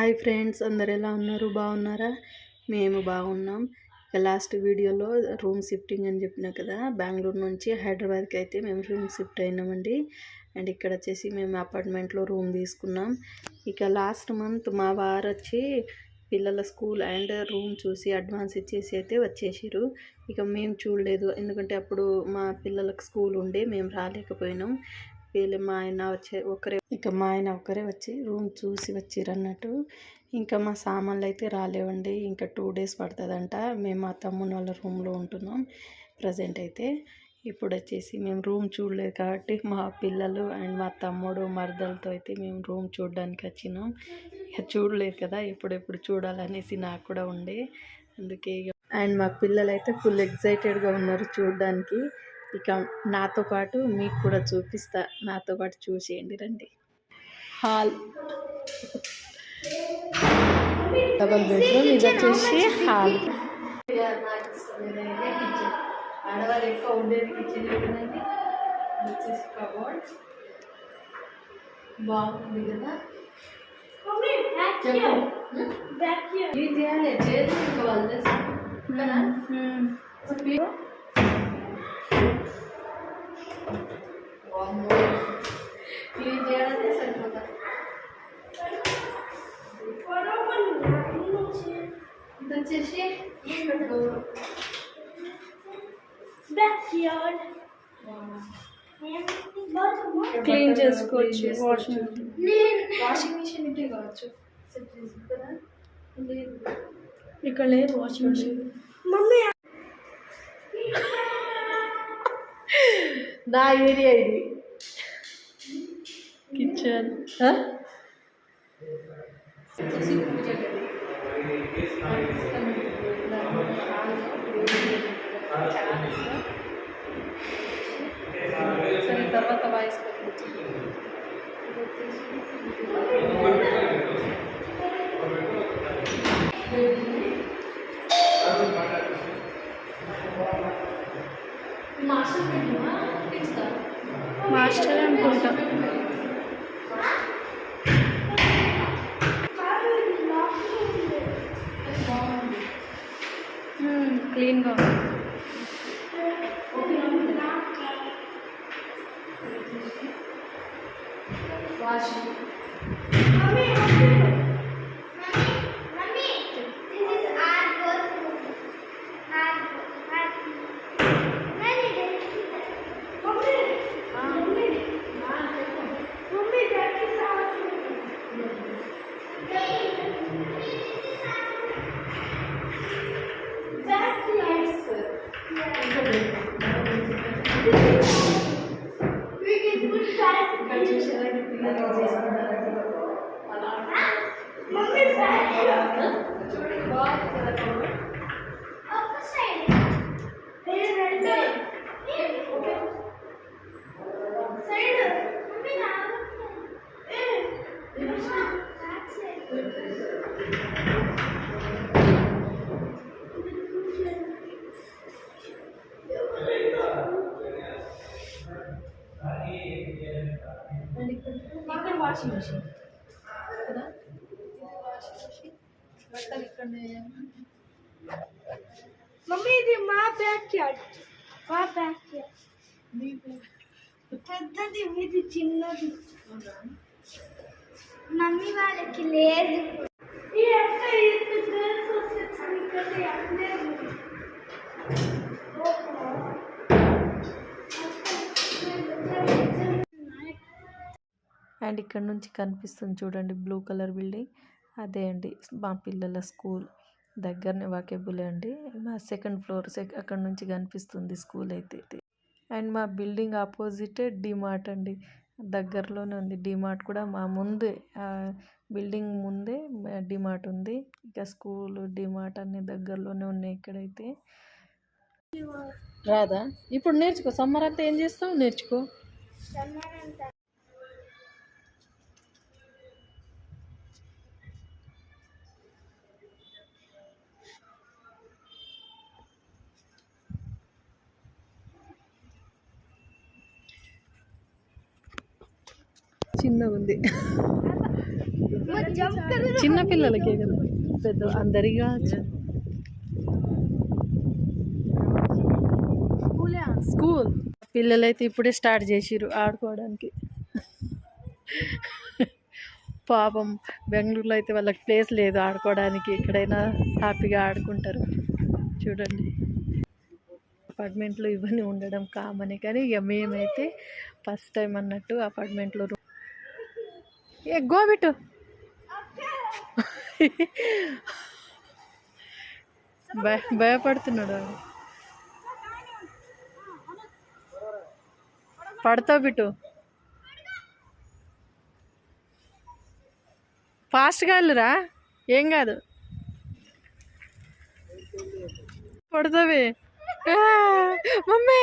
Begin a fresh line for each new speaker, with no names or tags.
Hi friends, అందరు ఎలా ఉన్నారు? బాగున్నారా? మేము బాగున్నాం. లాస్ట్ వీడియోలో రూమ్ షిఫ్టింగ్ అని చెప్పిన కదా, బెంగళూరు నుంచి హైదరాబాద్కి అయితే మేము రూమ్ షిఫ్ట్ అయినామండి. అండ్ ఇక్కడ వచ్చేసి మేము అపార్ట్మెంట్లో రూమ్ తీసుకున్నాం. ఇక లాస్ట్ మంత్ మా వారు వచ్చి పిల్లల స్కూల్ అండ్ రూమ్ చూసి అడ్వాన్స్ ఇచ్చేసి అయితే వచ్చేసారు. ఇక మేము చూడలేదు, ఎందుకంటే అప్పుడు మా పిల్లలకు స్కూల్ ఉండే మేము రాలేకపోయినాం. మా ఆయన ఒక్కరే వచ్చి రూమ్ చూసి వచ్చిర్రు అన్నట్టు. ఇంకా మా సామాన్లు అయితే రాలేవండి, ఇంకా 2 days పడుతుందంట. మేము మా తమ్ముని వాళ్ళ రూమ్లో ఉంటున్నాం ప్రజెంట్ అయితే. ఇప్పుడు వచ్చేసి మేము రూమ్ చూడలేదు కాబట్టి మా పిల్లలు అండ్ మా తమ్ముడు మరదలతో అయితే మేము రూమ్ చూడడానికి వచ్చినాం. ఇక చూడలేదు కదా, ఎప్పుడెప్పుడు చూడాలనేసి నాకు కూడా ఉండే, అందుకే. అండ్ మా పిల్లలు అయితే ఫుల్ ఎక్సైటెడ్గా ఉన్నారు చూడడానికి. ఇక నాతో పాటు మీకు కూడా చూపిస్తా, నాతో పాటు చూసేయండి రండి. హాల్, డబల్ బెడ్రూమ్, ఇది వచ్చేసి హాల్. ఆడవాళ్ళు ఎక్కువ ఉండేది కిచెన్ ఏంటండి, వచ్చేసి కబోర్డ్. బాగుంది కదా, ఏం చేయాలి చేసుకోవాలి కదా. క్లీన్ చేయాలంటే సరిపోతా. ఇది వచ్చేసి క్లీన్ చేసుకోవచ్చు. వాషింగ్ మిషన్ ఇంటే కావచ్చు కదా, ఇక్కడ లేదు వాషింగ్ మిషన్. మమ్మీ నా ఏరియా ఇది కిచెన్. సరే, తర్వాత వాయిస్ మాస్టర్ అనుకుంటా. క్లీన్గా వాషింగ్. ఇక్కడ వాషింగ్ మిషన్ కదా, బట్టలు ఇక్కడనే. మమ్మీ ఇది మా బ్యాక్ యార్డ్, మా బ్యాక్ యార్డ్. పెద్దది ఇది చిన్నది, మమ్మీ వాళ్ళకి లేదు. అండ్ ఇక్కడ నుంచి కనిపిస్తుంది చూడండి బ్లూ కలర్ బిల్డింగ్, అదే అండి మా పిల్లల స్కూల్. దగ్గరనే వాకేబుల్ అండి, మా 2nd floor అక్కడ నుంచి కనిపిస్తుంది స్కూల్ అయితే. అండ్ మా బిల్డింగ్ ఆపోజిటే డిమార్ట్ అండి, దగ్గరలోనే ఉంది డిమార్ట్ కూడా. మా ముందే బిల్డింగ్ ముందే డిమార్ట్ ఉంది. ఇక స్కూల్ డిమార్ట్ అన్ని దగ్గరలోనే ఉన్నాయి ఇక్కడైతే. రాదా ఇప్పుడు నేర్చుకో, సమ్మర్ అంతా ఏం చేస్తావు నేర్చుకో. చిన్నగా ఉంది. చిన్న పిల్లలకే కదా, పెద్ద అందరికి కావచ్చు. స్కూల్ పిల్లలైతే ఇప్పుడే స్టార్ట్ చేసిర్రు ఆడుకోవడానికి. పాపం బెంగళూరులో అయితే వాళ్ళకి ప్లేస్ లేదు ఆడుకోవడానికి, ఎక్కడైనా హ్యాపీగా ఆడుకుంటారు. చూడండి, అపార్ట్మెంట్లో ఇవన్నీ ఉండడం కామనే, కానీ ఇక మేమైతే ఫస్ట్ టైం అన్నట్టు అపార్ట్మెంట్లో ఏ గోబిట్టు భయపడుతున్నాడు వాడు. పడతావు బిట్టు, ఫాస్ట్గా వెళ్ళురా, ఏం కాదు, పడతావే మమ్మీ.